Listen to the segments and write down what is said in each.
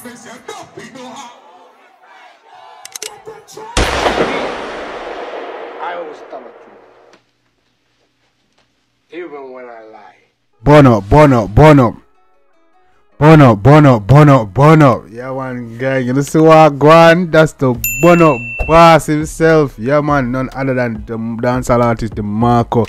I always tell the truth, even when I lie. Bono. Yeah, man, guy. You know, see what going? That's the Bono boss himself. Yeah, man. None other than the dancehall artist Demarco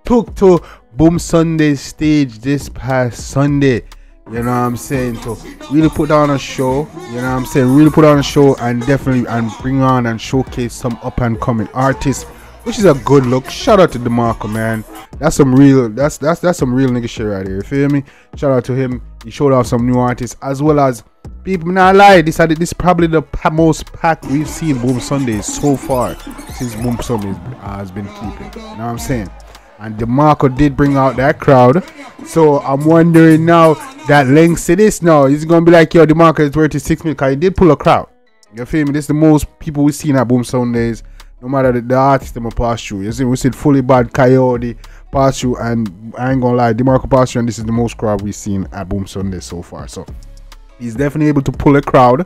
took to Boom Sunday stage this past Sunday. You know what I'm saying? To really put on a show. You know what I'm saying? Really put on a show and definitely bring on and showcase some up and coming artists, which is a good look. Shout out to Demarco, man. That's some real that's some real nigga shit right here. You feel me? Shout out to him. He showed off some new artists as well as people. Not lie, this is probably the most packed we've seen Boom Sundays so far since Boom Sundays has been keeping. You know what I'm saying? And Demarco did bring out that crowd. So I'm wondering now that links to this now. It's gonna be like, yo, Demarco is 36 minutes because he did pull a crowd. You feel me? This is the most people we've seen at Boom Sundays. No matter the artist them pass through. You see, we said Fully Bad, Coyote pass through, and I ain't gonna lie, Demarco pass through, and this is the most crowd we've seen at Boom Sunday so far. So he's definitely able to pull a crowd.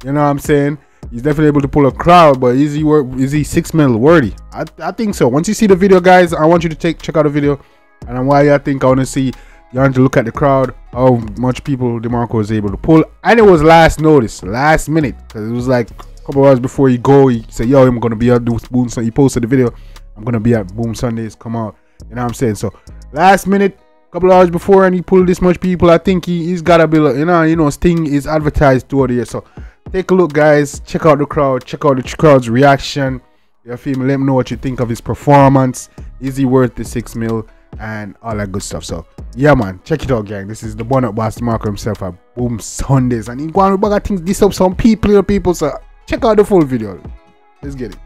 You know what I'm saying? He's definitely able to pull a crowd, but is he 6 mil worthy? I think so. Once you see the video, guys, I want you to check out the video, and why I think I want to see. You want to look at the crowd, how much people Demarco was able to pull, and it was last minute, because it was like a couple hours before he said, yo, I'm gonna be at Boom Sunday. He posted the video, I'm gonna be at Boom Sundays, come out. You know what I'm saying? So last minute, couple hours before, and he pulled this much people. I think he's gotta be, you know, Sting is advertised throughout the year. So take a look, guys. Check out the crowd. Check out the crowd's reaction. You feel me? Let me know what you think of his performance. Is he worth the 6 mil and all that good stuff? So yeah, man, check it out, gang. This is the one up boss Demarco himself at Boom Sundays, and he going to things this up some people. So check out the full video. Let's get it.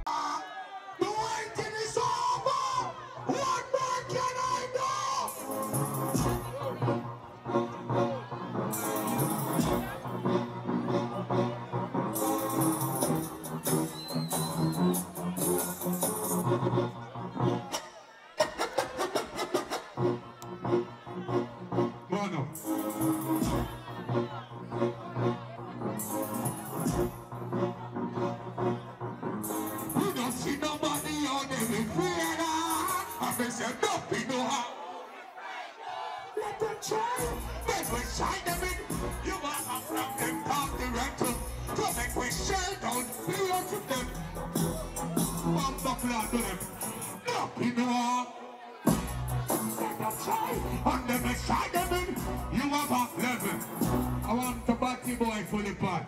I want the batty boy fully bad.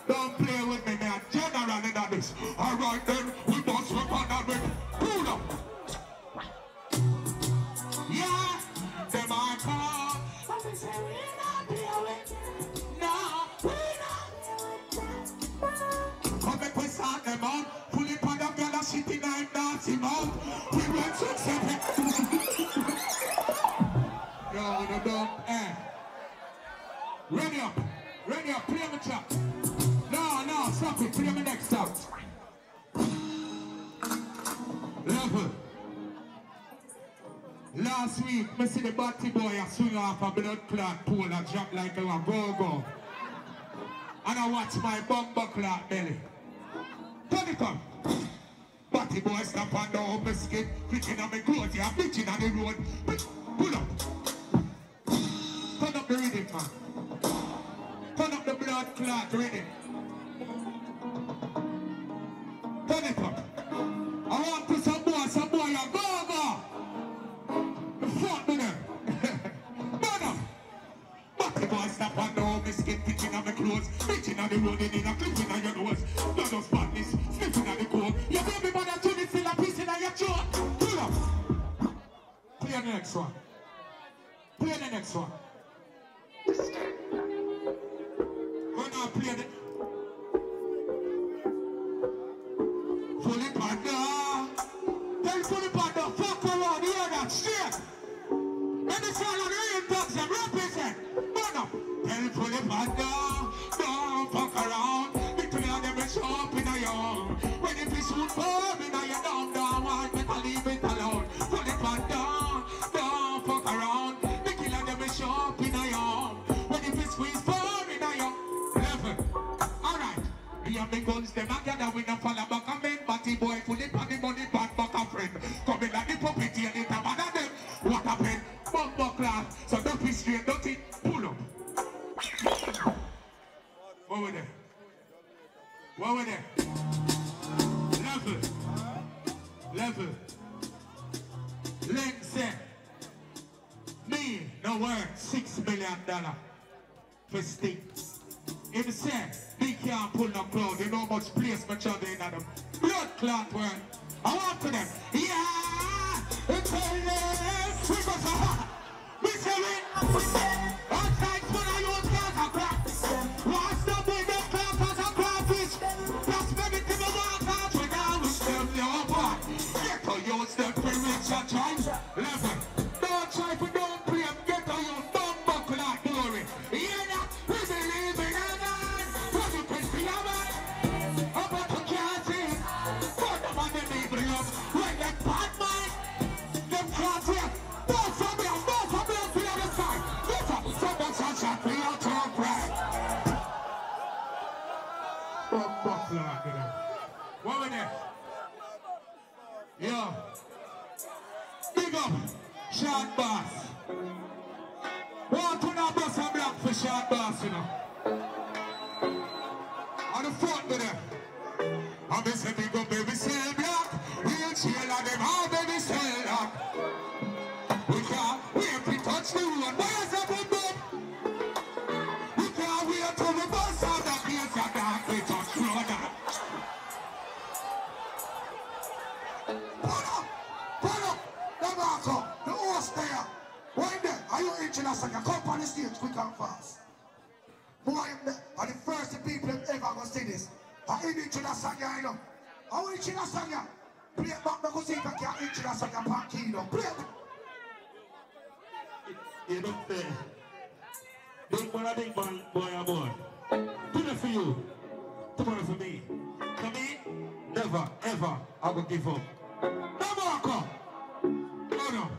Don't play with me, man. Generally that is. Alright then, we must work on that with pull up. Yeah, Demarco. Come back, we start them out. Pull it on the girl, sitting and dancing out. We went to seven. Yo, no, don't, Ready up, play me track. No, stop it, play me next out. Level. Last week, I see the batty boy a swing off a blood clot pool and drop like a go-go. And I watch my bumper clot belly. Turn it up. Batty boy stop on the open skin, flicking on my clothes, yeah, bitching on the road. Pull up. Turn up the rhythm, man. Turn up the blood clot rhythm. Turn it up. I want to some boy, a go-go. Fuck me there. Burn up. Batty boy stop on the home skin, flicking on my clothes, bitching on the road, and in a clipping on your nose. Not those badness, sniffing on the cold. You baby mother to me, still a piece in your throat. Pull up. Play the next one. Play the next one. Play it. Fully Panda. Tell Fully Panda, fuck around, hear that shit. Let me fall on the real talks and represent. Burn up. Tell Fully Panda, don't fuck around. Between them and show up in a yard. When if it's wood for me, now you don't want me to leave it alone. Fully Panda, don't fuck around. Between them and show up in a yard. When if it's squeeze for me, now you left. bumper clock. So don't be straight, don't it? Pull up. Over there. Over there. Level. Level. Length set. Me, no word, $6 million for stick. Him say, he can't pull no crowd. You know how much placement you're doing at them. Blood clot word. I want to them. Yeah! It's a left. We got a hot. We say it. Outside when I use glass of crap. What's the big of glass as a crawfish? That's maybe to the water. We now wish them your part. Get to use them for rich and choice. Level. Don't try for don't play. Get to use bumper clot glory. Hear that? We believe in a man. What you can see a man. About to can't see. Put them on the people up. When they bad man. Them can't see. Both from here to the other side. Get up. Someone shot me out to a brag. Bumper clot, you know. What was that? Yo. Big up. Short boss. Want to know bust a black for short boss, you know. On the front with them. I be say big up baby sell black. We'll chill on them all baby sell black. We can't wait to touch the road. Why is that big up? We can't wait till the bus on the place and dark we touch the road. Pull up, Demarco, the horse there. Why there? Are you itching us? Come on the stage quick and fast. Boy, are the first people that ever gonna see this. I ain't itching us again, you know. I want itching us again. Play it back because if I can't itching us again, pack you know. Play it. You don't say. Big man, a big man, boy, a boy. Today for you, tomorrow for me. For me, never, ever, I will give up. Demarco! No, no.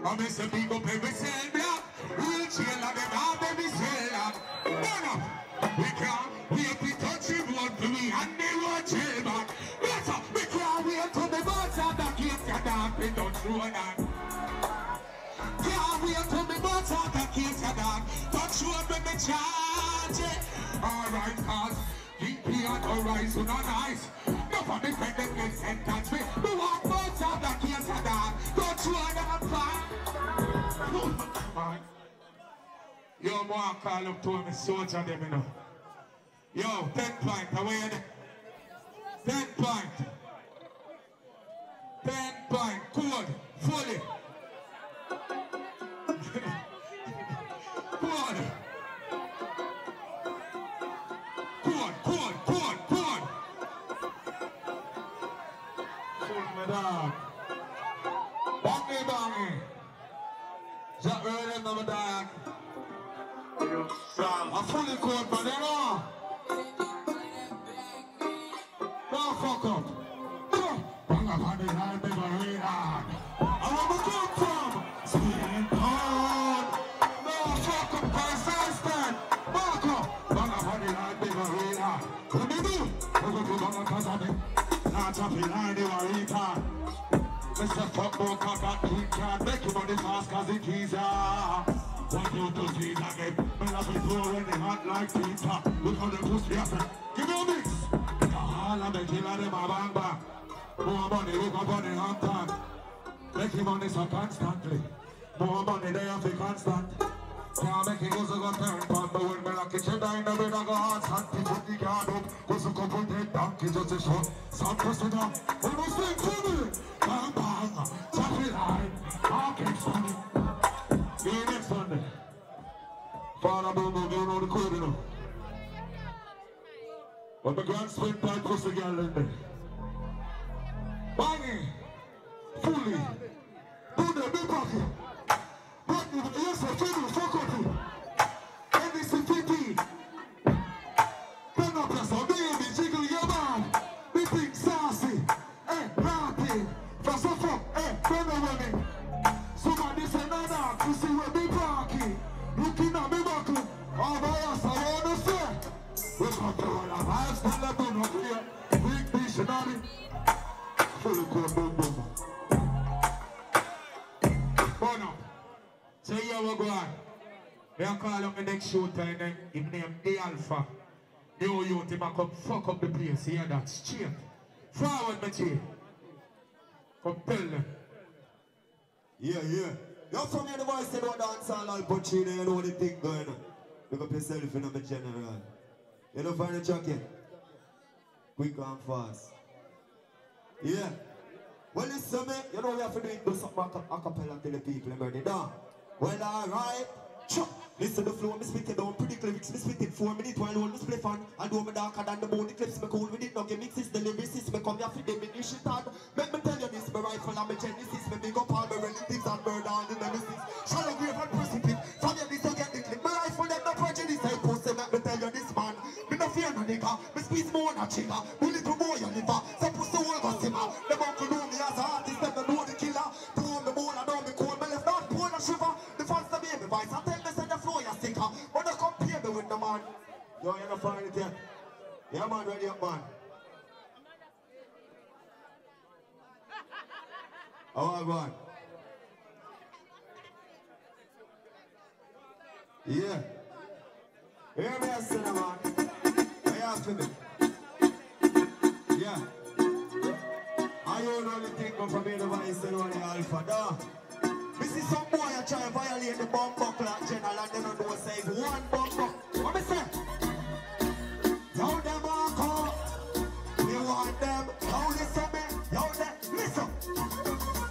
I miss a big up every cell block. We'll chill on them all baby cell block. No, no. We can't wait to touch the road for me and they will chill back. Better, we can't wait till the boats are back in the dark. We don't throw that. Can't wait till the boats are back in the dark. Touch road when we charge it. Alright, cause DP on the horizon on ice. No for me friend them get sentence me. We want boats are back in the dark. Touch road and fire. Yo, boy, I call up to him, soldier them, you know. Yo, 10 point, away in 10 point. 10 point, cold, fully. Cold. Cold. Cold, my dog. Bangy. Jack Ryan, my dog. I'm fully cold, but you know. Don't fuck up. Bang up on the line, baby, right on. I want to come from Sweden Pond. No fuck up, consistent. Back up. Bang up on the line, baby, right on. What do you do? I'm going to bang up on the not up in line, you are retard. Mr. Fuckboy, cock and king can't make you money fast cause it easier. What you do, please, again? Men have been pouring the hot like pizza. Look how the pussy happen. Give me a mix. All of the killer, them a bang bang. More money, look up on the hand tag. Making money so constantly. More money, they have to constant. Can't make it go so go turn pan. But when me lock it, you die in the bed, I go hard. Santi put the card up. Go so couple dead donkey, just a shot. Some person up. We must think to me. Bang bang. Chop it high. I'll keep funny. See you next Sunday. Father, boom, you know the code, you know. But the grand spin pipe pussy girl in there. Banging. Fully. Do the big pocket. But yes, I told you, fuck up you. NDCPP. Bang up yourself, baby, jiggle your man. Be big sassy. Hey, rapping. For so fuck, hey, bang over me. Somebody say, no, no, you see where me parking. Looking at me buckle. All by us, I want to say. We got to run a vibes, stand up on up here. Big missionary. Fully cold, boom, boom. Bono. Say here we go on. They are calling the next shooter and his name The Alpha. The old youth him come fuck up the place. Hear that? Straight. Forward, my G. Come tell them. Yeah. You're from here, the voice say don't dance all I'll put you there, you know the thing going on. Look up yourself in the general. You don't find the jacket. Quick and fast. Yeah. Well, listen, man, you know we have to do something a cappella to the people, ready down. Well, alright. Listen to the flow, me spit it down, pretty lyrics, me spit it 4 minutes while all me split fun. I do me darker than the bone, the clips me cool with it, no get mixes, the lyricist, me come here for diminish it hard. Make me tell you this, me rifle and me genesis, me big up all my relatives and murder and the nemesis. Shall I grave and precipitate, from your this to get the clip, me rifle them no prejudice, I post them, make me tell you this man. Me no fear no nigga, me squeeze more on a trigger, bullet to more your liver, so pussy all go simmer. Them uncle know me as a artist, them know the killer. To own the bone, I know me cold, me left out, pull a shiver. The fans to baby voice, I tell me say the flow you sticker, but don't compare me with the man. Yo, you don't find it yet? Yeah man, ready up man. Oh man. Yeah. Hear me I say man. I have to me. Yeah. I don't only think of me the voice and only Alpha da. This is some boy I try to violate the bomb buckle at general and they don't know say it's one bomb buckle. What me say? Yo Demarco, we want them. Yo listen me, yo listen.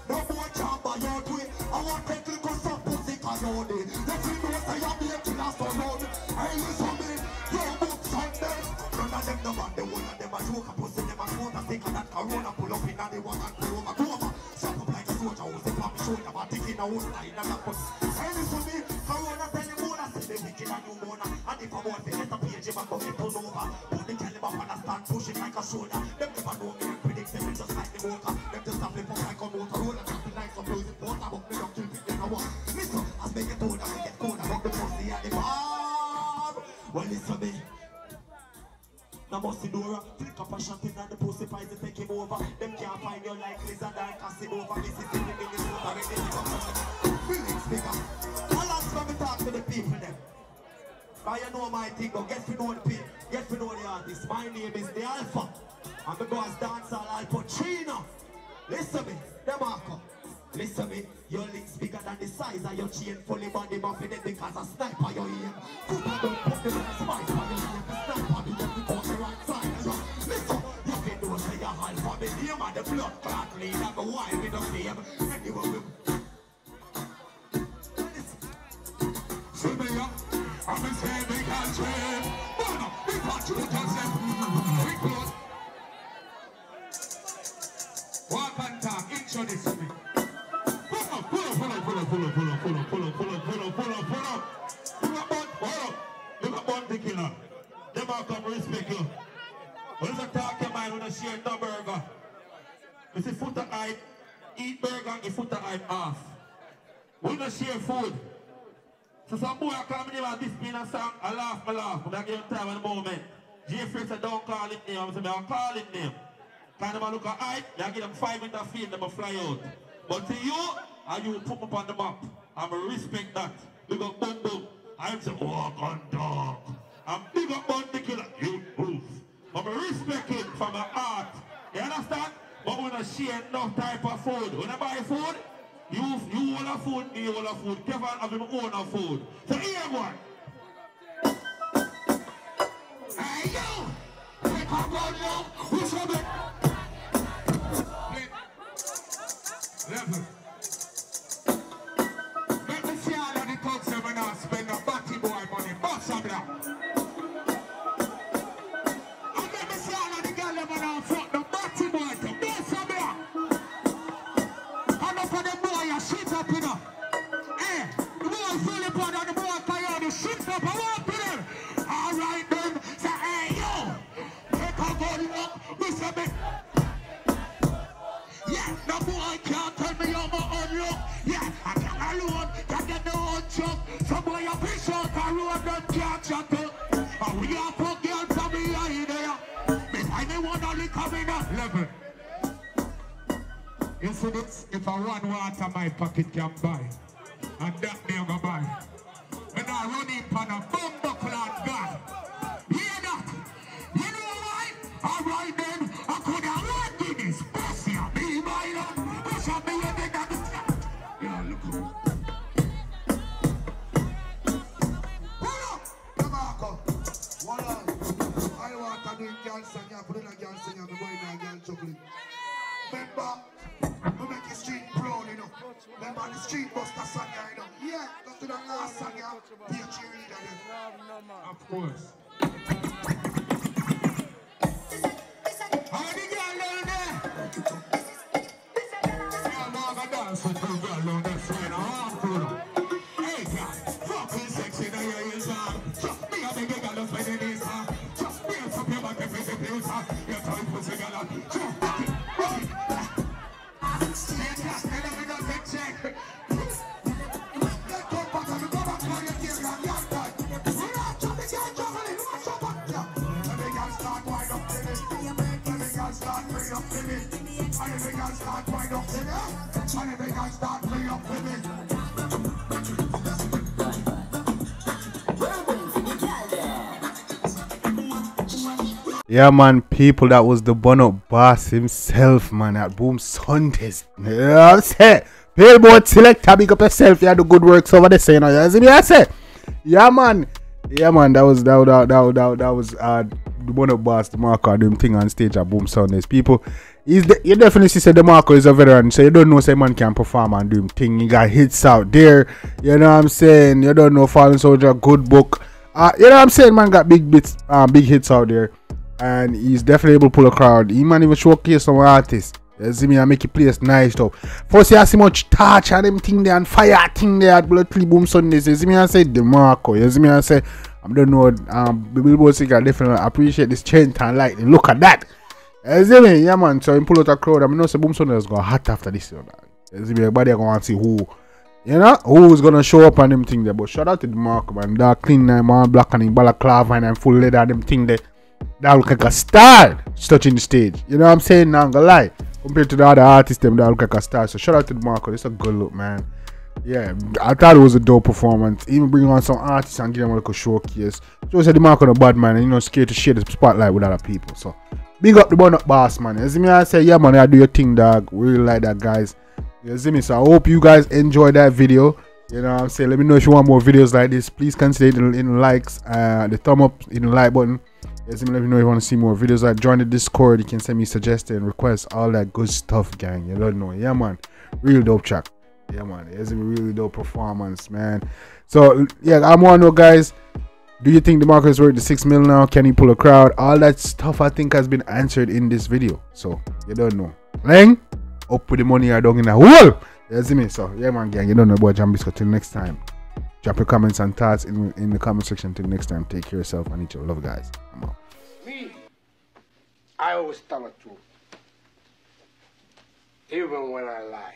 No boy jump on your way. I want to take little some pussy cause you need. Let me know say you'll be a killer so road. Hey listen me, yo books on them. None of them no man, the one of them a joke a pussy. Them a smoke a stick and that corona pull up in and they walk and pull over. Go over, stop up like a soldier who's a pump shoulder. But taking a wood line and a put. Hey listen me, corona tell you more. I say they wicked and you more. And if I want to get a page, him a go get pulled over. Put the caliber on a stand, push it like a shoulder. Them never know me and predict them just like the motor. Them just a flip up like a motor. Roll and something like some music porter. But me don't kill it, then I want. Listen, as me get older, me get colder. But the pussy and the bomb. Well, listen me. Now Bossy Dora, flick up a shot in and the pussy pies to take him over. Them can't find you like lizard and Casanova. Mississippi, Minnesota, ready to go. Feelings bigger. How long can we talk to the people then? Cause you know my thing, but get to know the people, get to know the artist. My name is The Alpha. I'm the boss dancer like Pochino. Listen me, Demarco. Listen me, your lips bigger than the size of your chain. Fully body muffin it because a sniper your ear. Cooper don't put the spice on your ear. The sniper be just because the right side. Listen, you can do say you're Alpha. Me name and the blood clot leader. Go wild with the flame. Anyway, we... See me, yeah? I'm a saving country. Bono, we got you to say. We close. Walk and talk, introduce me. Pull up. Look at Bounty Killer. Them all come respect you. When you talk your mind, when you share no burger. You see foot of hype, eat burger and foot of hype off. When you share food. So some boy come in and discipline a song, I laugh. But I give him time and moment. Jeffrey said don't call it name. I said I'll call it name. Kind of look at hype, I give them 5 minutes of fame, them fly out. But to you, and you put up on the map. I'm respect that. Big up boom boom. I'm saying walk on dog. I'm big up Bounty Killer. You move. I'm respect it from my heart. You understand? But when I share no type of food, when I buy food, you own a food, me own a food. Kevin have him own a food. So here one. Hey yo! Take a gun now. Who's on it? Level. Let me see all of the thugs that when I spend a batty boy money. Boss of that. And let me see all of the girl that when I fuck the batty boy to boss of that. And up for the boy a shit up in her. Eh, the boy Philip and the boy Coyote shit up and walk in her. Alright then, say hey yo. Take a gun up, Mr. B. Yeah, no boy can't tell me I'm a unlock. Yeah, I can't alone, can't get no own chuck. Some boy a fish out a road and can't chat up. And we are for girl from behind there. Behind me one only coming up level. You see this? If I run water, my pocket can buy. And that day go by. When I run in on a bumbo cloud gun. Hear that? You know why? Alright then, I could have run to this. Pussy, be my love. Push up me and they got this. Yeah, look at me. Hold up! Demarco. Hold on. I want to do girl sing. I put in a girl sing. I'm going to a girl chocolate. Remember, we make the street proud, you know. Remember the street buster song, you know. Yeah, just to the last song, yeah. Be a cheerleader then. Of course. How the girl down there? Girl, now I dance with two girls down there, friend. I'm cool. Hey, girl, fucking sexy, now you're in song. Just me and the girl that's playing this song. Just me and some people that play the song. You're trying to sing along. Yeah, man, people, that was the Bono boss himself, man, at Boom Sundays. You know what I'm saying? Billboard selector, big up yourself. You had the good works over there, you know. You see me, I say? Yeah, man. Yeah, man, that was the Bono boss, Demarco, doing thing on stage at Boom Sundays. People, you definitely see Demarco is a veteran, so you don't know say man can perform and do him thing. He got hits out there. You know what I'm saying? You don't know Fallen Soldier, good book. You know what I'm saying? Man got big hits out there. And he's definitely able to pull a crowd. He might even showcase some artists. You see me, I make it place nice stuff. First, you see much touch and them thing there and fire thing there at Blood Boom Sundays. You see me, I say Demarco. You see me, I say, I don't know, the Billboard singer definitely appreciate this change and like the look at that. You see me, yeah, man. So, he pull out a crowd. I mean, no, say Boom Sundays go hot after this. You see me, everybody going to see who. You know, who's gonna show up on them thing there. But shout out to Demarco, man. Dark clean, man, black and balaclava and full leather, them thing there. That look like a star touching the stage. You know what I'm saying? Not gonna lie. Compared to the other artists, them that look like a star. So shout out to Demarco. It's a good look, man. Yeah, I thought it was a dope performance. Even bring on some artists and give them a little showcase. So said Demarco the bad man and you know scared to share the spotlight with other people. So big up the Bono boss, man. You see me? I say, yeah, man, I do your thing, dog. Really like that, guys. You see me? So I hope you guys enjoyed that video. You know what I'm saying? Let me know if you want more videos like this. Please consider it in the likes, the thumb up, in the like button. Let me know if you want to see more videos. Like join the Discord, you can send me suggestions and requests, all that good stuff, gang. You don't know. Yeah, man. Real dope track. Yeah, man. It's a really dope performance, man. So, yeah, I want to know, guys, do you think Demarco is worth the 6 mil now? Can he pull a crowd? All that stuff, I think, has been answered in this video. So, you don't know. Lang, up with the money or down in a hole. You see me? So, yeah, man, gang. You don't know about Jambisco. Till next time. Drop your comments and thoughts in the comment section. Till next time, take care of yourself and each other. Love, guys. I'm out. Me, I always tell the truth. Even when I lie.